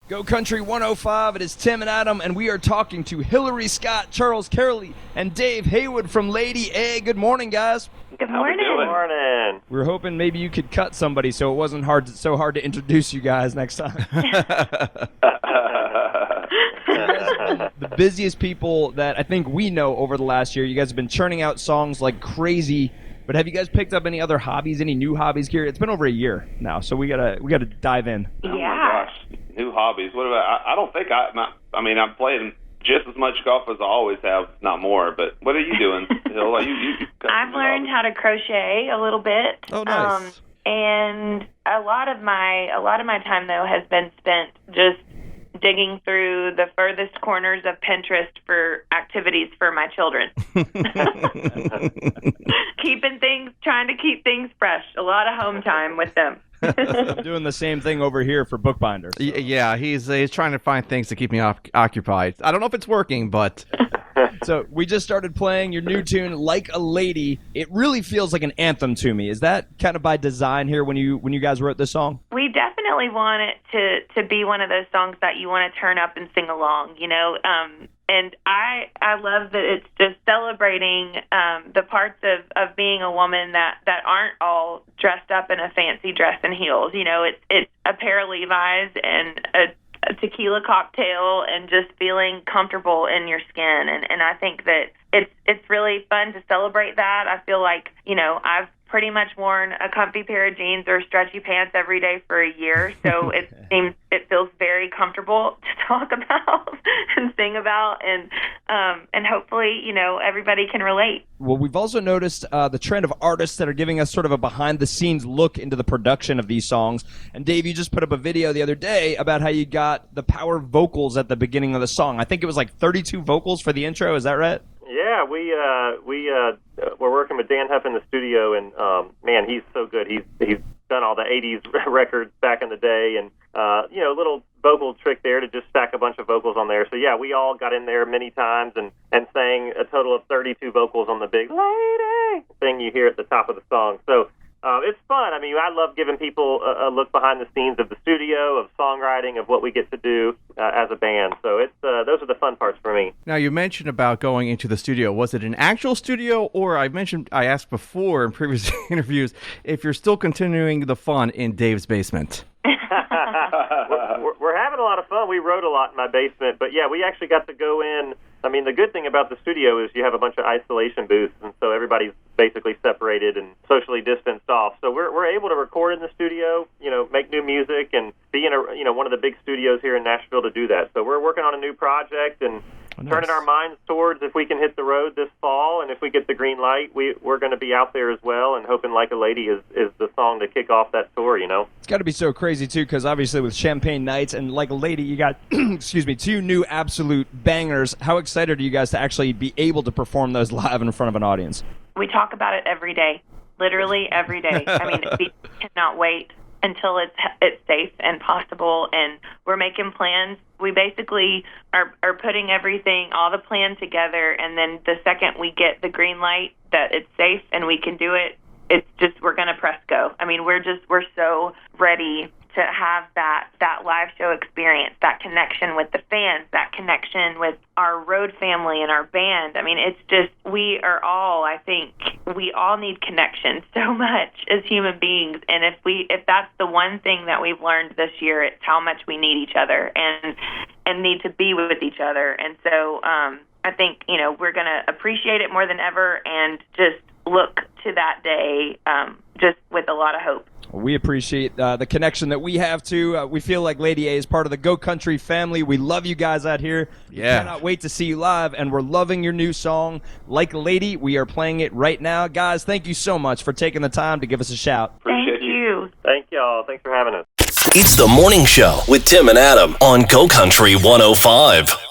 Go Country 105, it is Tim and Adam, and we are talking to Hillary Scott, Charles Carley, and Dave Haywood from Lady A. Good morning, guys. Good morning. Good morning. We were hoping maybe you could cut somebody so it wasn't so hard to introduce you guys next time. The busiest people that I think we know over the last year. You guys have been churning out songs like crazy. But have you guys picked up any other hobbies, any new hobbies here? It's been over a year now, so we gotta dive in. Yeah. Oh my gosh, new hobbies. What about? I don't think I'm playing just as much golf as I always have, not more. But what are you doing, Hill? I've learned how to crochet a little bit. Oh, nice. And a lot of my time though has been spent just digging through the furthest corners of Pinterest for activities for my children. Trying to keep things fresh. A lot of home time with them. I'm doing the same thing over here for Bookbinder. So. Yeah, he's trying to find things to keep me occupied. I don't know if it's working, but... So we just started playing your new tune, Like a Lady. It really feels like an anthem to me. Is that kind of by design here when you guys wrote this song? We definitely want it to be one of those songs that you want to turn up and sing along, you know. And I love that it's just celebrating the parts of being a woman that aren't all dressed up in a fancy dress and heels. You know, it's a pair of Levi's and a tequila cocktail and just feeling comfortable in your skin. And I think that it's really fun to celebrate that. I feel like, you know, I've pretty much worn a comfy pair of jeans or stretchy pants every day for a year, so it feels very comfortable to talk about and sing about, and hopefully, you know, everybody can relate. Well, we've also noticed the trend of artists that are giving us sort of a behind-the-scenes look into the production of these songs. And Dave, you just put up a video the other day about how you got the power vocals at the beginning of the song. I think it was like 32 vocals for the intro. Is that right? Yeah, we're working with Dan Huff in the studio, and man, he's so good. He's done all the '80s records back in the day, and you know, a little vocal trick there to just stack a bunch of vocals on there. So yeah, we all got in there many times and sang a total of 32 vocals on the big lady thing you hear at the top of the song. So it's fun. I mean, I love giving people a look behind the scenes of the studio, of songwriting, of what we get to do as a band. So it's those are the fun parts for me. Now, you mentioned about going into the studio. Was it an actual studio, or I asked before in previous interviews if you're still continuing the fun in Dave's basement? We're having a lot of fun. We wrote a lot in my basement, but yeah, we actually got to go in. I mean, the good thing about the studio is you have a bunch of isolation booths, and so everybody's basically separated and socially distanced off. So we're able to record in the studio, you know, make new music, and be in one of the big studios here in Nashville to do that. So we're working on a new project and turning our minds towards if we can hit the road this fall, and if we get the green light, we're going to be out there as well, and hoping Like a Lady is the song to kick off that tour, you know. It's got to be so crazy, too, because obviously with Champagne Nights and Like a Lady, you got, excuse me, two new absolute bangers. How excited are you guys to actually be able to perform those live in front of an audience? We talk about it every day, literally every day. I mean, we cannot wait until it's safe and possible, and we're making plans. We basically are putting everything, all the plan together, and then the second we get the green light that it's safe and we can do it, it's just, we're going to press go. I mean, we're so ready to have that live show experience, that connection with the fans, that connection with our road family and our band. I mean, it's just, we all need connection so much as human beings. And if that's the one thing that we've learned this year, it's how much we need each other and need to be with each other. And so I think, you know, we're going to appreciate it more than ever and just look to that day just with a lot of hope. We appreciate the connection that we have, too. We feel like Lady A is part of the Go Country family. We love you guys out here. Yeah. We cannot wait to see you live, and we're loving your new song, Like a Lady. We are playing it right now. Guys, thank you so much for taking the time to give us a shout. Thank you. Thank y'all. Thanks for having us. It's the morning show with Tim and Adam on Go Country 105.